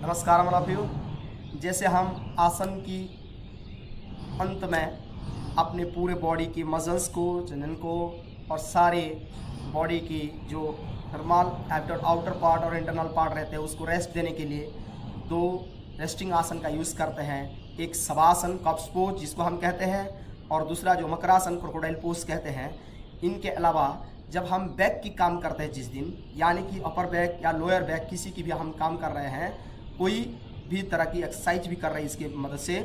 नमस्कार मनाफियो। जैसे हम आसन की अंत में अपने पूरे बॉडी की मसल्स को, जनन को और सारे बॉडी की जो नॉर्मल आउटर पार्ट और इंटरनल पार्ट रहते हैं उसको रेस्ट देने के लिए दो रेस्टिंग आसन का यूज़ करते हैं। एक शवासन कॉर्प्स पोज जिसको हम कहते हैं और दूसरा जो मकरासन क्रोकोडाइल पोज कहते हैं। इनके अलावा जब हम बैक की काम करते हैं जिस दिन, यानी कि अपर बैक या लोअर बैक किसी की भी हम काम कर रहे हैं, कोई भी तरह की एक्सरसाइज भी कर रहे हैं इसके मदद से,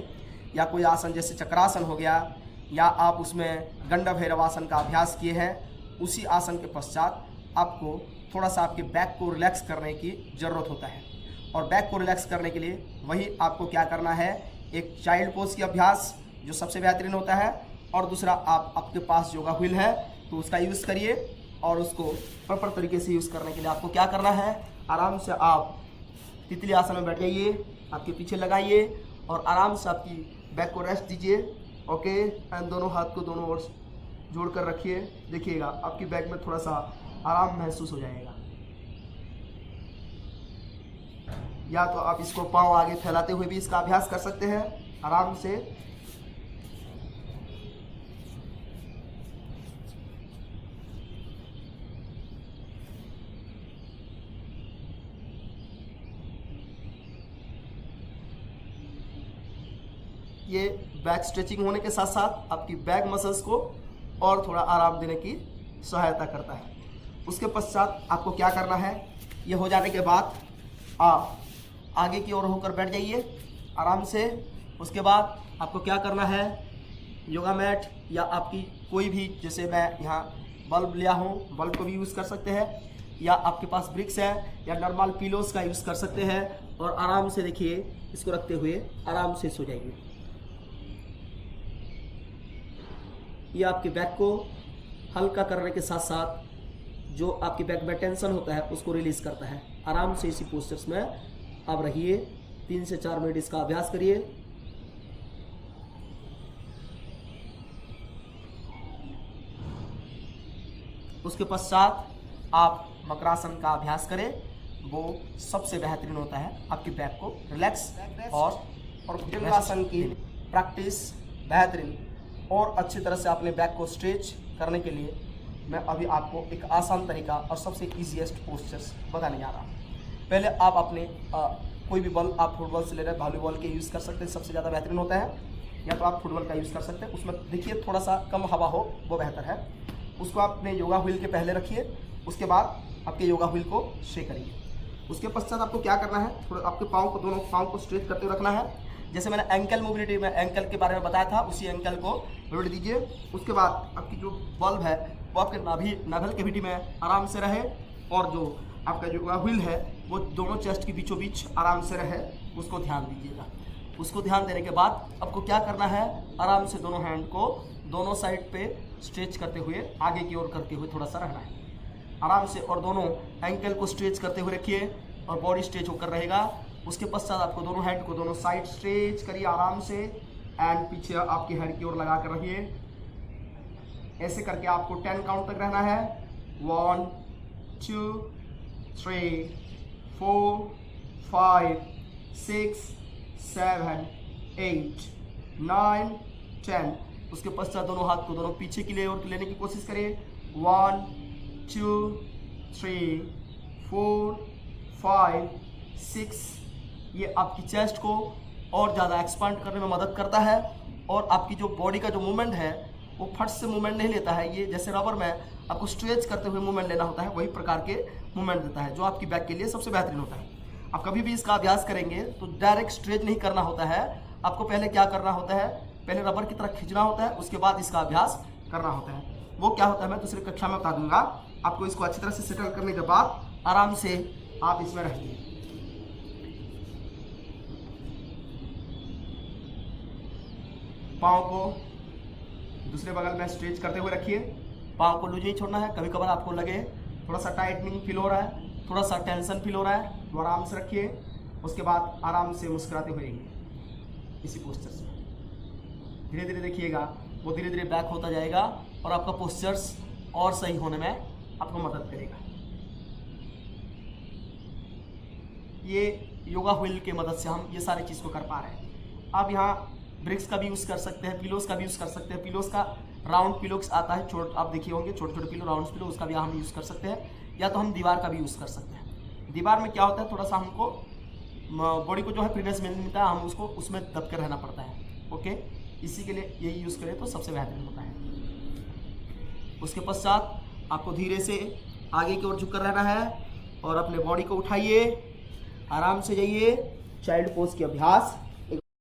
या कोई आसन जैसे चक्रासन हो गया या आप उसमें गंड भैरव आसन का अभ्यास किए हैं, उसी आसन के पश्चात आपको थोड़ा सा आपके बैक को रिलैक्स करने की ज़रूरत होता है। और बैक को रिलैक्स करने के लिए वही आपको क्या करना है, एक चाइल्ड पोज की अभ्यास जो सबसे बेहतरीन होता है, और दूसरा आप आपके पास योगा व्हील है तो उसका यूज़ करिए। और उसको प्रॉपर तरीके से यूज़ करने के लिए आपको क्या करना है, आराम से आप तितली आसन में बैठ जाइए, आपके पीछे लगाइए और आराम से आपकी बैक को रेस्ट दीजिए। ओके, एंड दोनों हाथ को दोनों ओर जोड़ कर रखिए। देखिएगा आपकी बैक में थोड़ा सा आराम महसूस हो जाएगा। या तो आप इसको पाँव आगे फैलाते हुए भी इसका अभ्यास कर सकते हैं आराम से। ये बैक स्ट्रेचिंग होने के साथ साथ आपकी बैक मसल्स को और थोड़ा आराम देने की सहायता करता है। उसके पश्चात आपको क्या करना है, ये हो जाने के बाद आप आगे की ओर होकर बैठ जाइए आराम से। उसके बाद आपको क्या करना है, योगा मैट या आपकी कोई भी, जैसे मैं यहाँ बल्ब लिया हूँ, बल्ब को भी यूज़ कर सकते हैं, या आपके पास ब्रिक्स है या नॉर्मल पिलोस का यूज़ कर सकते हैं। और आराम से देखिए इसको रखते हुए आराम से सो जाइए। ये आपके बैक को हल्का करने के साथ साथ जो आपके बैक में टेंशन होता है उसको रिलीज करता है। आराम से इसी पोस्चर्स में आप रहिए, 3 से 4 मिनट इसका अभ्यास करिए। उसके पश्चात आप मकरासन का अभ्यास करें, वो सबसे बेहतरीन होता है आपकी बैक को रिलैक्स और भुजंगासन की प्रैक्टिस बेहतरीन और अच्छी तरह से अपने बैक को स्ट्रेच करने के लिए मैं अभी आपको एक आसान तरीका और सबसे इजीएस्ट पोस्चर्स बताने जा रहा हूँ। पहले आप अपने कोई भी बॉल, आप फुटबॉल से ले रहे हैं, वॉलीबॉल के यूज़ कर सकते हैं, सबसे ज़्यादा बेहतरीन होता है, या तो आप फुटबॉल का यूज़ कर सकते हैं। उसमें देखिए थोड़ा सा कम हवा हो वो बेहतर है। उसको आप अपने योगा व्हील के पहले रखिए, उसके बाद आपके योगा व्हील को शेक करिए। उसके पश्चात आपको क्या करना है, थोड़ा आपके पाँव को, दोनों पाँव को स्ट्रेच करते हुए रखना है। जैसे मैंने एंकल मोबिलिटी में एंकल के बारे में बताया था, उसी एंकल को रोल दीजिए। उसके बाद आपकी जो बल्ब है वो आपके नाभल के विटी में आराम से रहे, और जो आपका जो व्हील है वो दोनों चेस्ट के बीचों बीच आराम से रहे, उसको ध्यान दीजिएगा। उसको ध्यान देने के बाद आपको क्या करना है, आराम से दोनों हैंड को दोनों साइड पे स्ट्रेच करते हुए आगे की ओर करते हुए थोड़ा सा रहना है आराम से, और दोनों एंकल को स्ट्रेच करते हुए रखिए और बॉडी स्ट्रेच होकर रहेगा। उसके पश्चात आपको दोनों हैंड को दोनों साइड स्ट्रेच करिए आराम से, एंड पीछे आपकी हेड की ओर लगा कर रखिए। ऐसे करके आपको 10 काउंट तक रहना है। 1 2 3 4 5 6 7 8 9 10। उसके पश्चात दोनों हाथ को दोनों पीछे की ओर लेने की कोशिश करिए। 1 2 3 4 5 6। ये आपकी चेस्ट को और ज़्यादा एक्सपांड करने में मदद करता है, और आपकी जो बॉडी का जो मूवमेंट है वो फट से मूवमेंट नहीं लेता है। ये जैसे रबर में आपको स्ट्रेच करते हुए मूवमेंट लेना होता है, वही प्रकार के मूवमेंट देता है, जो आपकी बैक के लिए सबसे बेहतरीन होता है। आप कभी भी इसका अभ्यास करेंगे तो डायरेक्ट स्ट्रेच नहीं करना होता है। आपको पहले क्या करना होता है, पहले रबर की तरह खींचना होता है, उसके बाद इसका अभ्यास करना होता है। वो क्या होता है मैं दूसरी कक्षा में बता दूंगा आपको। इसको अच्छी तरह से सेटल करने के बाद आराम से आप इसमें रहिए। पाँव को दूसरे बगल में स्ट्रेच करते हुए रखिए, पाँव को लूज नहीं छोड़ना है। कभी कभार आपको लगे थोड़ा सा टाइटनिंग फील हो रहा है, थोड़ा सा टेंशन फील हो रहा है, तो आराम से रखिए। उसके बाद आराम से मुस्कुराते हुए रहिए इसी पोस्चर से। धीरे धीरे देखिएगा वो धीरे धीरे बैक होता जाएगा और आपका पोस्चर्स और सही होने में आपको मदद करेगा। ये योगा व्हील के मदद से हम ये सारी चीज़ को कर पा रहे हैं। आप यहाँ ब्रिक्स का भी यूज़ कर सकते हैं, पिलोस का भी यूज़ कर सकते हैं। पिलोस का राउंड पिलोस आता है, आप देखिए होंगे छोटे छोटे पिलो, राउंड पिलो, उसका भी हम यूज़ कर सकते हैं, या तो हम दीवार का भी यूज़ कर सकते हैं। दीवार में क्या होता है, थोड़ा सा हमको बॉडी को जो है फ्रीनेस मिलता है, हम उसको उसमें दब कर रहना पड़ता है। ओके, इसी के लिए यही यूज़ करें तो सबसे बेहतरीन होता है। उसके पश्चात आपको धीरे से आगे की ओर झुककर रहना है और अपने बॉडी को उठाइए, आराम से जाइए, चाइल्ड पोज की अभ्यास।